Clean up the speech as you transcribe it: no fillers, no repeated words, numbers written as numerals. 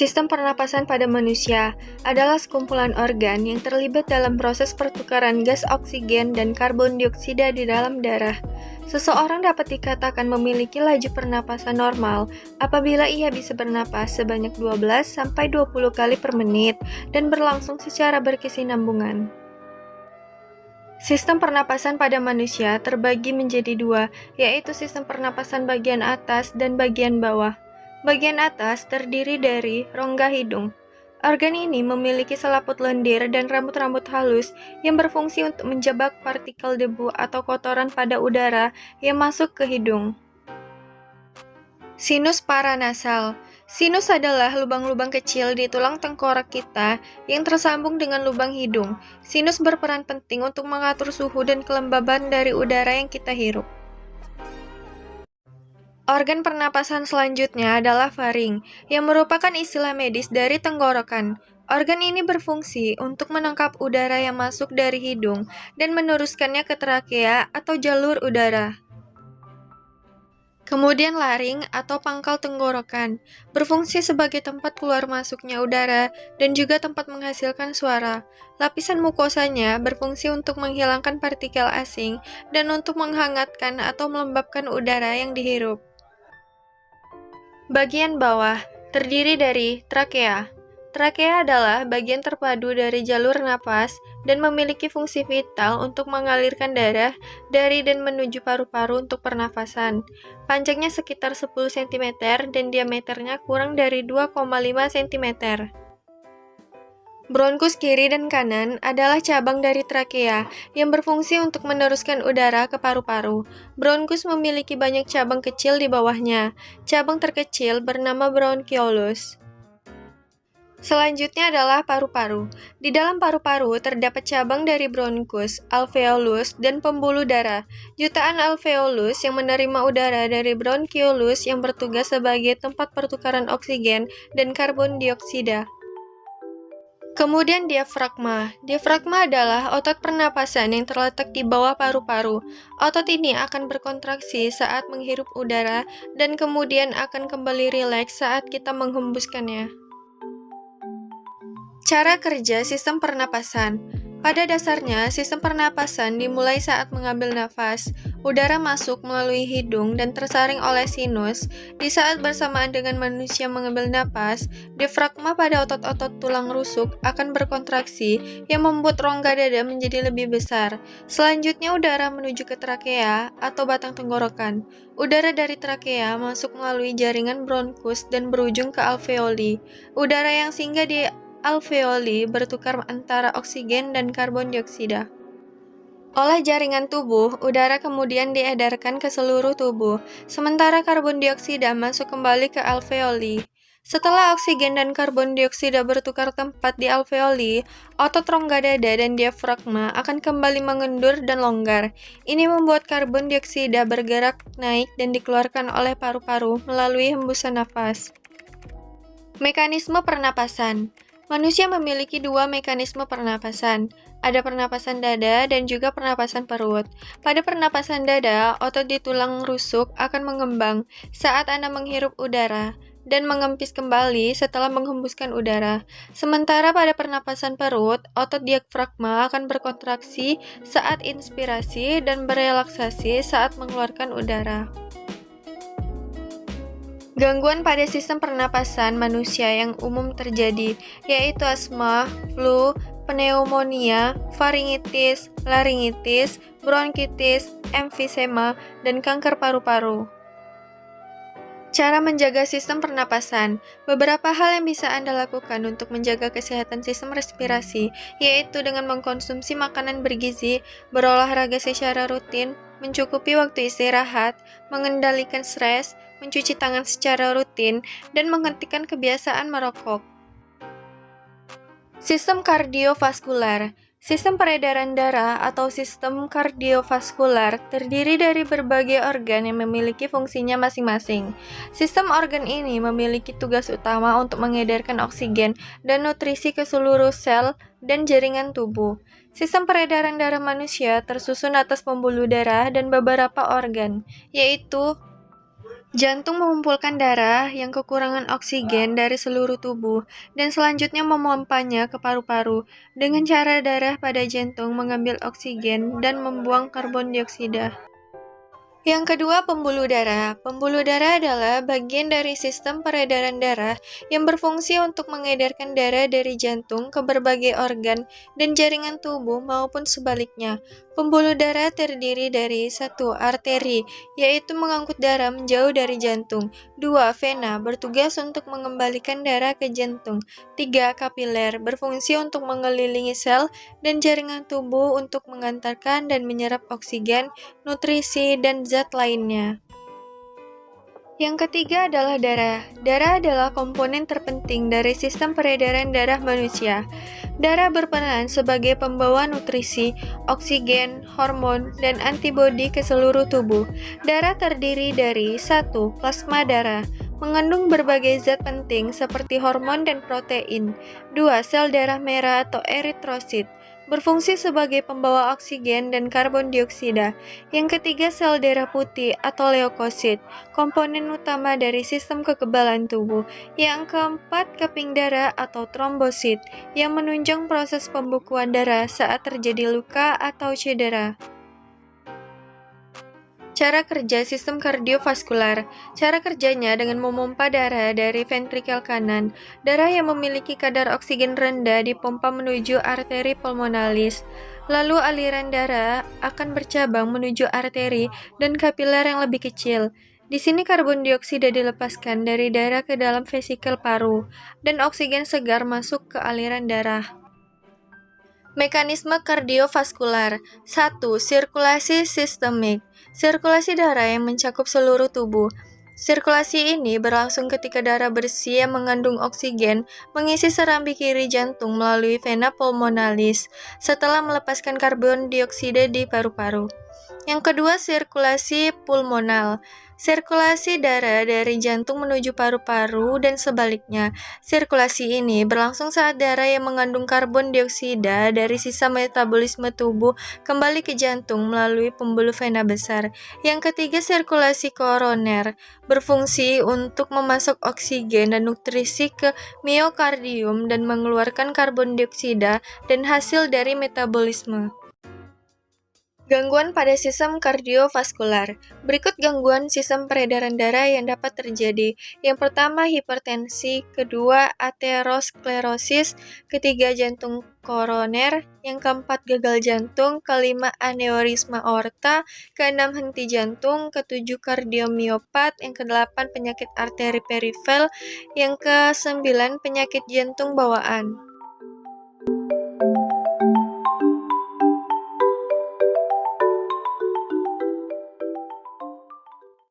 Sistem pernapasan pada manusia adalah sekumpulan organ yang terlibat dalam proses pertukaran gas oksigen dan karbon dioksida di dalam darah. Seseorang dapat dikatakan memiliki laju pernapasan normal apabila ia bisa bernapas sebanyak 12-20 kali per menit dan berlangsung secara berkesinambungan. Sistem pernapasan pada manusia terbagi menjadi dua, yaitu sistem pernapasan bagian atas dan bagian bawah. Bagian atas terdiri dari rongga hidung. Organ ini memiliki selaput lendir dan rambut-rambut halus yang berfungsi untuk menjebak partikel debu atau kotoran pada udara yang masuk ke hidung. Sinus paranasal. Sinus adalah lubang-lubang kecil di tulang tengkorak kita yang tersambung dengan lubang hidung. Sinus berperan penting untuk mengatur suhu dan kelembaban dari udara yang kita hirup. Organ pernapasan selanjutnya adalah faring, yang merupakan istilah medis dari tenggorokan. Organ ini berfungsi untuk menangkap udara yang masuk dari hidung dan meneruskannya ke trakea atau jalur udara. Kemudian laring atau pangkal tenggorokan, berfungsi sebagai tempat keluar masuknya udara dan juga tempat menghasilkan suara. Lapisan mukosanya berfungsi untuk menghilangkan partikel asing dan untuk menghangatkan atau melembabkan udara yang dihirup. Bagian bawah terdiri dari trakea. Trakea adalah bagian terpadu dari jalur napas dan memiliki fungsi vital untuk mengalirkan darah dari dan menuju paru-paru untuk pernafasan. Panjangnya sekitar 10 cm dan diameternya kurang dari 2,5 cm. Bronkus kiri dan kanan adalah cabang dari trakea yang berfungsi untuk meneruskan udara ke paru-paru. Bronkus memiliki banyak cabang kecil di bawahnya. Cabang terkecil bernama bronchiolus. Selanjutnya adalah paru-paru. Di dalam paru-paru terdapat cabang dari bronkus, alveolus, dan pembuluh darah. Jutaan alveolus yang menerima udara dari bronchiolus yang bertugas sebagai tempat pertukaran oksigen dan karbon dioksida. Kemudian diafragma. Diafragma adalah otot pernapasan yang terletak di bawah paru-paru. Otot ini akan berkontraksi saat menghirup udara dan kemudian akan kembali rileks saat kita menghembuskannya. Cara kerja sistem pernapasan. Pada dasarnya, sistem pernapasan dimulai saat mengambil nafas. Udara masuk melalui hidung dan tersaring oleh sinus. Di saat bersamaan dengan manusia mengambil napas, diafragma pada otot-otot tulang rusuk akan berkontraksi yang membuat rongga dada menjadi lebih besar. Selanjutnya udara menuju ke trakea atau batang tenggorokan. Udara dari trakea masuk melalui jaringan bronkus dan berujung ke alveoli. Udara yang singgah di alveoli bertukar antara oksigen dan karbon dioksida. Oleh jaringan tubuh, udara kemudian diedarkan ke seluruh tubuh, sementara karbon dioksida masuk kembali ke alveoli. Setelah oksigen dan karbon dioksida bertukar tempat di alveoli, otot rongga dada dan diafragma akan kembali mengendur dan longgar. Ini membuat karbon dioksida bergerak naik dan dikeluarkan oleh paru-paru melalui hembusan nafas. Mekanisme pernapasan. Manusia memiliki dua mekanisme pernapasan. Ada pernapasan dada dan juga pernapasan perut. Pada pernapasan dada, otot di tulang rusuk akan mengembang saat Anda menghirup udara dan mengempis kembali setelah menghembuskan udara. Sementara pada pernapasan perut, otot diafragma akan berkontraksi saat inspirasi dan berelaksasi saat mengeluarkan udara. Gangguan pada sistem pernapasan manusia yang umum terjadi, yaitu asma, flu, pneumonia, faringitis, laringitis, bronkitis, emfisema, dan kanker paru-paru. Cara menjaga sistem pernapasan. Beberapa hal yang bisa Anda lakukan untuk menjaga kesehatan sistem respirasi, yaitu dengan mengkonsumsi makanan bergizi, berolahraga secara rutin, mencukupi waktu istirahat, mengendalikan stres, mencuci tangan secara rutin, dan menghentikan kebiasaan merokok. Sistem kardiovaskular. Sistem peredaran darah atau sistem kardiovaskular terdiri dari berbagai organ yang memiliki fungsinya masing-masing. Sistem organ ini memiliki tugas utama untuk mengedarkan oksigen dan nutrisi ke seluruh sel dan jaringan tubuh. Sistem peredaran darah manusia tersusun atas pembuluh darah dan beberapa organ, yaitu Jantung mengumpulkan darah yang kekurangan oksigen dari seluruh tubuh dan selanjutnya memompanya ke paru-paru. Dengan cara darah pada jantung mengambil oksigen dan membuang karbon dioksida. Yang kedua, pembuluh darah. Pembuluh darah adalah bagian dari sistem peredaran darah yang berfungsi untuk mengedarkan darah dari jantung ke berbagai organ dan jaringan tubuh maupun sebaliknya. Pembuluh darah terdiri dari satu, arteri, yaitu mengangkut darah menjauh dari jantung. Dua, vena, bertugas untuk mengembalikan darah ke jantung. Tiga, kapiler, berfungsi untuk mengelilingi sel dan jaringan tubuh untuk mengantarkan dan menyerap oksigen, nutrisi, dan zat lainnya. Yang ketiga adalah darah. Darah adalah komponen terpenting dari sistem peredaran darah manusia. Darah berperan sebagai pembawa nutrisi, oksigen, hormon, dan antibodi ke seluruh tubuh. Darah terdiri dari satu, plasma darah, mengandung berbagai zat penting seperti hormon dan protein. Dua, sel darah merah atau eritrosit, berfungsi sebagai pembawa oksigen dan karbon dioksida. Yang ketiga, sel darah putih atau leukosit, komponen utama dari sistem kekebalan tubuh. Yang keempat, keping darah atau trombosit, yang menunjang proses pembukuan darah saat terjadi luka atau cedera. Cara kerja sistem kardiovaskular. Cara kerjanya dengan memompa darah dari ventrikel kanan. Darah yang memiliki kadar oksigen rendah dipompa menuju arteri pulmonalis. Lalu aliran darah akan bercabang menuju arteri dan kapiler yang lebih kecil. Di sini karbon dioksida dilepaskan dari darah ke dalam vesikel paru dan oksigen segar masuk ke aliran darah. Mekanisme kardiovaskular. 1. Sirkulasi sistemik. Sirkulasi darah yang mencakup seluruh tubuh. Sirkulasi ini berlangsung ketika darah bersih yang mengandung oksigen mengisi serambi kiri jantung melalui vena pulmonalis setelah melepaskan karbon dioksida di paru-paru. Yang kedua, sirkulasi pulmonal. Sirkulasi darah dari jantung menuju paru-paru dan sebaliknya. Sirkulasi ini berlangsung saat darah yang mengandung karbon dioksida dari sisa metabolisme tubuh kembali ke jantung melalui pembuluh vena besar. Yang ketiga, sirkulasi koroner, berfungsi untuk memasok oksigen dan nutrisi ke miokardium dan mengeluarkan karbon dioksida dan hasil dari metabolisme. Gangguan pada sistem kardiovaskular. Berikut gangguan sistem peredaran darah yang dapat terjadi. Yang pertama, hipertensi. Kedua, aterosklerosis. Ketiga, jantung koroner. Yang keempat, gagal jantung. Kelima, aneurisma aorta. Keenam, henti jantung. Ketujuh, kardiomiopat. Yang kedelapan, penyakit arteri perifel. Yang kesembilan, penyakit jantung bawaan.